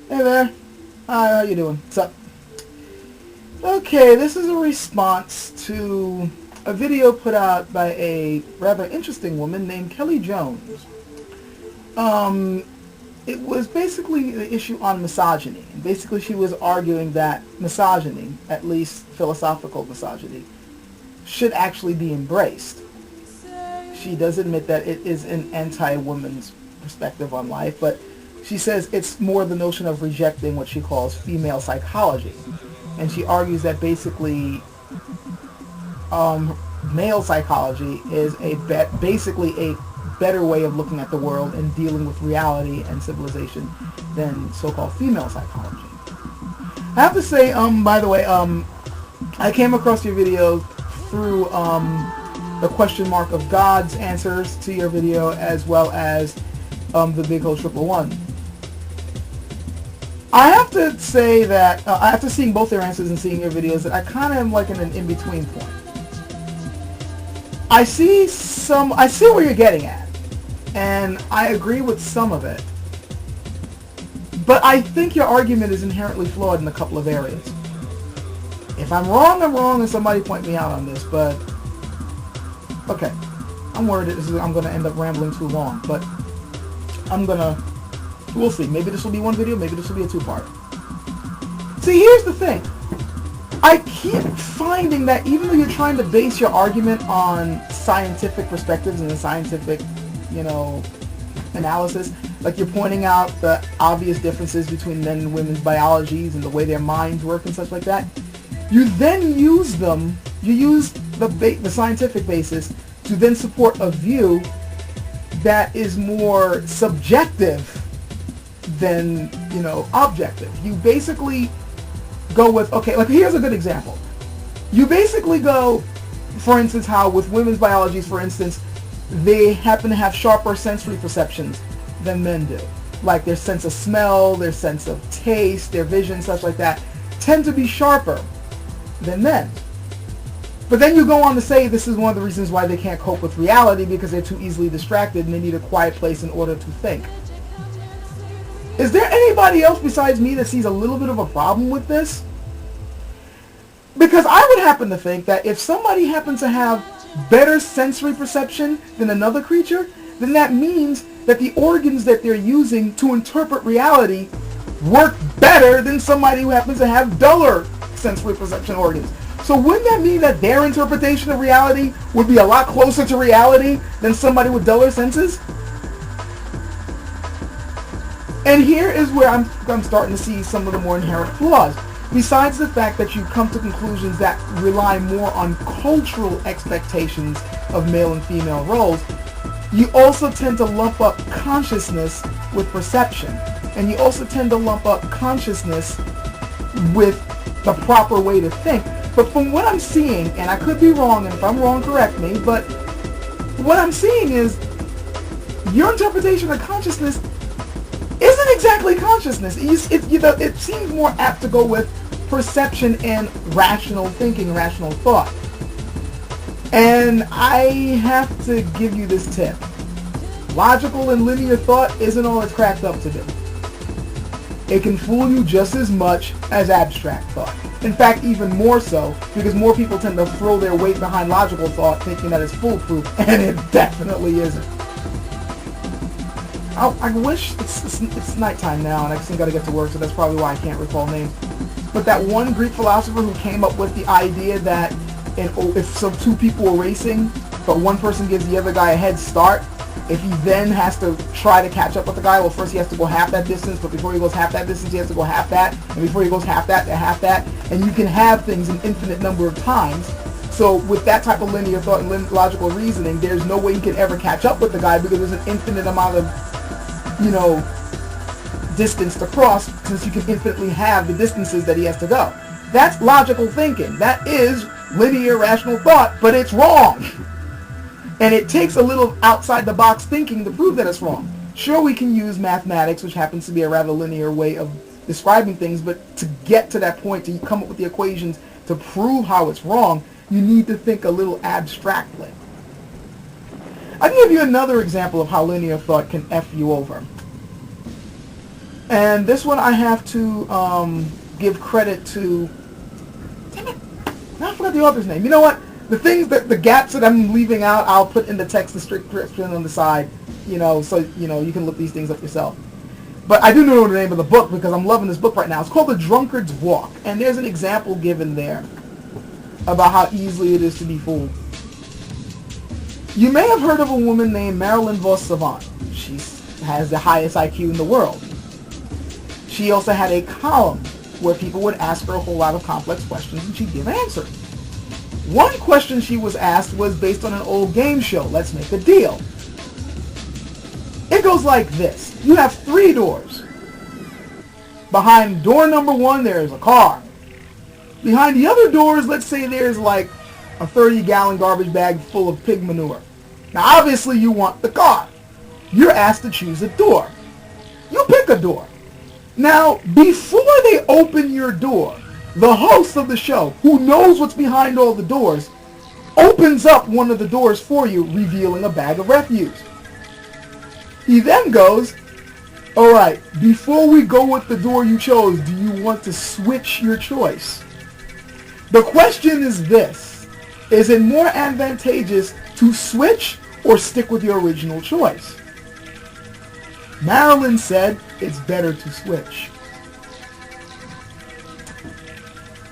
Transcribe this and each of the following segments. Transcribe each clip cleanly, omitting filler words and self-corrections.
Hey there. Hi, how you doing? What's up? Okay, this is a response to a video put out by a rather interesting woman named Kelly Jones. It was basically the issue on misogyny. And basically she was arguing that misogyny, at least philosophical misogyny, should actually be embraced. She does admit that it is an anti-woman's perspective on life, but she says it's more the notion of rejecting what she calls female psychology. And she argues that basically male psychology is basically a better way of looking at the world and dealing with reality and civilization than so-called female psychology. I have to say, by the way, I came across your video through the question mark of God's answers to your video, as well as the Big Ho 111. I have to say that after seeing both their answers and seeing your videos, that I kind of am like in an in-between point. I see where you're getting at, and I agree with some of it, but I think your argument is inherently flawed in a couple of areas. If I'm wrong, I'm wrong, and somebody point me out on this, but okay. I'm worried I'm going to end up rambling too long, but we'll see. Maybe this will be one video, maybe this will be a two-parter. See, here's the thing. I keep finding that even though you're trying to base your argument on scientific perspectives and the scientific, analysis, like you're pointing out the obvious differences between men and women's biologies and the way their minds work and such like that, you then use the scientific basis to then support a view that is more subjective than, objective. You basically go with, okay, like here's a good example. You basically go, for instance, how with women's biologies, for instance, they happen to have sharper sensory perceptions than men do. Like their sense of smell, their sense of taste, their vision, such like that, tend to be sharper than men. But then you go on to say this is one of the reasons why they can't cope with reality, because they're too easily distracted and they need a quiet place in order to think. Is there anybody else besides me that sees a little bit of a problem with this? Because I would happen to think that if somebody happens to have better sensory perception than another creature, then that means that the organs that they're using to interpret reality work better than somebody who happens to have duller sensory perception organs. So wouldn't that mean that their interpretation of reality would be a lot closer to reality than somebody with duller senses? And here is where I'm starting to see some of the more inherent flaws. Besides the fact that you come to conclusions that rely more on cultural expectations of male and female roles, you also tend to lump up consciousness with perception. And you also tend to lump up consciousness with the proper way to think. But from what I'm seeing, and I could be wrong, and if I'm wrong, correct me, but what I'm seeing is your interpretation of consciousness isn't exactly consciousness. It seems more apt to go with perception and rational thinking, rational thought. And I have to give you this tip. Logical and linear thought isn't all it's cracked up to be. It can fool you just as much as abstract thought. In fact, even more so, because more people tend to throw their weight behind logical thought thinking that it's foolproof, and it definitely isn't. I wish it's nighttime now, and I still got to get to work, so that's probably why I can't recall names. But that one Greek philosopher who came up with the idea that if some two people were racing, but one person gives the other guy a head start, if he then has to try to catch up with the guy, well, first he has to go half that distance, but before he goes half that distance, he has to go half that, and before he goes half that, and you can have things an infinite number of times. So with that type of linear thought and logical reasoning, there's no way you can ever catch up with the guy because there's an infinite amount of distance to cross, since you can infinitely have the distances that he has to go. That's logical thinking. That is linear rational thought, but it's wrong. And it takes a little outside the box thinking to prove that it's wrong. Sure, we can use mathematics, which happens to be a rather linear way of describing things, but to get to that point, to come up with the equations to prove how it's wrong, you need to think a little abstractly. I can give you another example of how linear thought can F you over. And this one I have to give credit to... Damn it. Now I forgot the author's name. You know what? The things that, the gaps that I'm leaving out, I'll put in the text description on the side, so, you can look these things up yourself. But I do know the name of the book because I'm loving this book right now. It's called The Drunkard's Walk. And there's an example given there about how easily it is to be fooled. You may have heard of a woman named Marilyn Vos Savant. She has the highest IQ in the world. She also had a column where people would ask her a whole lot of complex questions and she'd give answers. One question she was asked was based on an old game show, Let's Make a Deal. It goes like this. You have 3 doors. Behind door number 1, there's a car. Behind the other doors, let's say there's like a 30-gallon garbage bag full of pig manure. Now, obviously, you want the car. You're asked to choose a door. You pick a door. Now, before they open your door, the host of the show, who knows what's behind all the doors, opens up one of the doors for you, revealing a bag of refuse. He then goes, all right, before we go with the door you chose, do you want to switch your choice? The question is this. Is it more advantageous to switch or stick with your original choice? Marilyn said it's better to switch.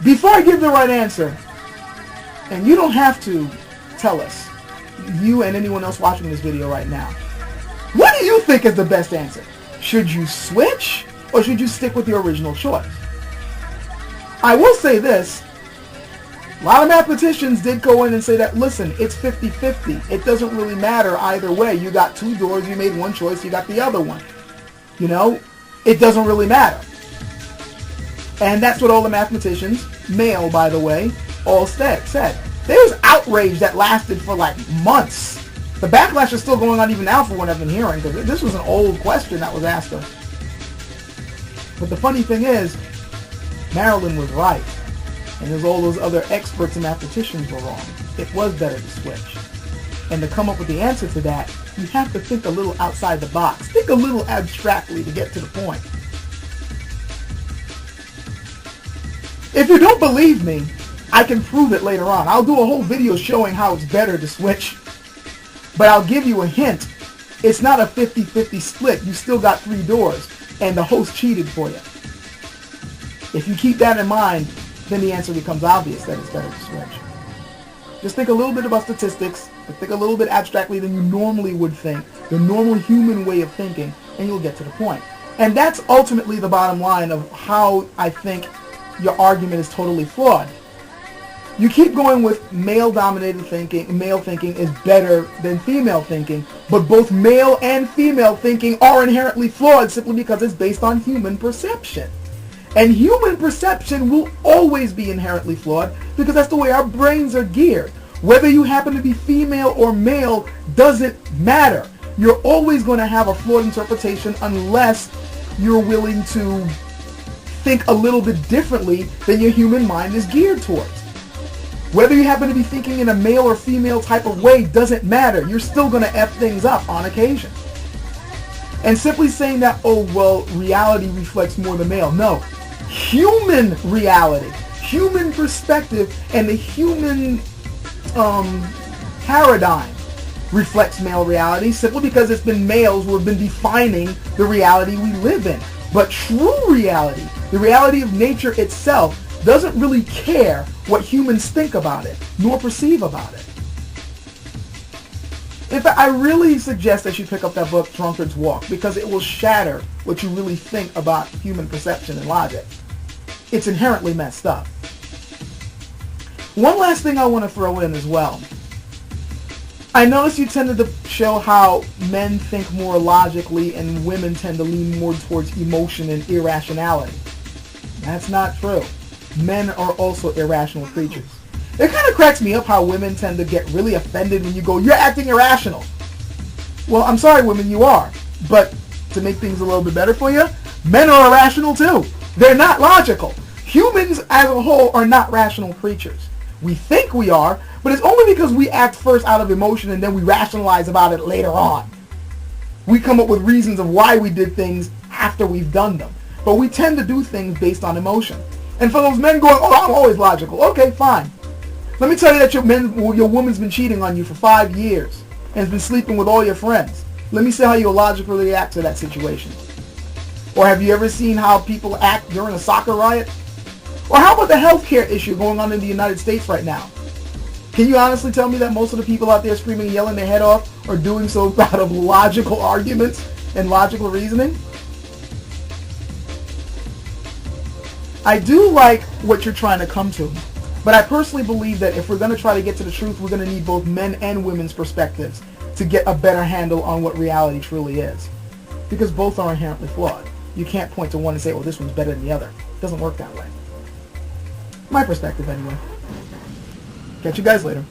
Before I give the right answer, and you don't have to tell us, you and anyone else watching this video right now, what do you think is the best answer? Should you switch or should you stick with your original choice? I will say this. A lot of mathematicians did go in and say that, listen, it's 50-50. It doesn't really matter either way. You got 2 doors, you made one choice, you got the other one. It doesn't really matter. And that's what all the mathematicians, male by the way, all said. There was outrage that lasted for like months. The backlash is still going on even now for what I've been hearing, because this was an old question that was asked her. But the funny thing is, Marilyn was right. And there's all those other experts and mathematicians were wrong. It was better to switch. And to come up with the answer to that, you have to think a little outside the box. Think a little abstractly to get to the point. If you don't believe me, I can prove it later on. I'll do a whole video showing how it's better to switch. But I'll give you a hint. It's not a 50-50 split. You still got 3 doors. And the host cheated for you. If you keep that in mind, then the answer becomes obvious that it's better to switch. Just think a little bit about statistics, but think a little bit abstractly than you normally would think, the normal human way of thinking, and you'll get to the point. And that's ultimately the bottom line of how I think your argument is totally flawed. You keep going with male-dominated thinking, male thinking is better than female thinking, but both male and female thinking are inherently flawed simply because it's based on human perception. And human perception will always be inherently flawed because that's the way our brains are geared. Whether you happen to be female or male doesn't matter. You're always going to have a flawed interpretation unless you're willing to think a little bit differently than your human mind is geared towards. Whether you happen to be thinking in a male or female type of way doesn't matter. You're still going to F things up on occasion. And simply saying that, oh, well, reality reflects more the male. No. Human reality, human perspective, and the human paradigm reflects male reality simply because it's been males who have been defining the reality we live in. But true reality, the reality of nature itself, doesn't really care what humans think about it, nor perceive about it. In fact, I really suggest that you pick up that book, Drunkard's Walk, because it will shatter what you really think about human perception and logic. It's inherently messed up. One last thing I want to throw in as well. I noticed you tended to show how men think more logically and women tend to lean more towards emotion and irrationality. That's not true. Men are also irrational creatures. It kind of cracks me up how women tend to get really offended when you go, you're acting irrational. Well, I'm sorry, women, you are. But to make things a little bit better for you, men are irrational too. They're not logical. Humans as a whole are not rational creatures. We think we are, But it's only because we act first out of emotion and then we rationalize about it later on. We come up with reasons of why we did things after we've done them. But we tend to do things based on emotion. And for those men going, oh, I'm always logical. Okay, fine. Let me tell you that your woman's been cheating on you for 5 years and has been sleeping with all your friends. Let me see how you'll logically react to that situation. Or have you ever seen how people act during a soccer riot? Or how about the healthcare issue going on in the United States right now? Can you honestly tell me that most of the people out there screaming and yelling their head off are doing so out of logical arguments and logical reasoning? I do like what you're trying to come to, but I personally believe that if we're going to try to get to the truth, we're going to need both men and women's perspectives to get a better handle on what reality truly is. Because both are inherently flawed. You can't point to one and say, oh, this one's better than the other. It doesn't work that way. My perspective, anyway. Catch you guys later.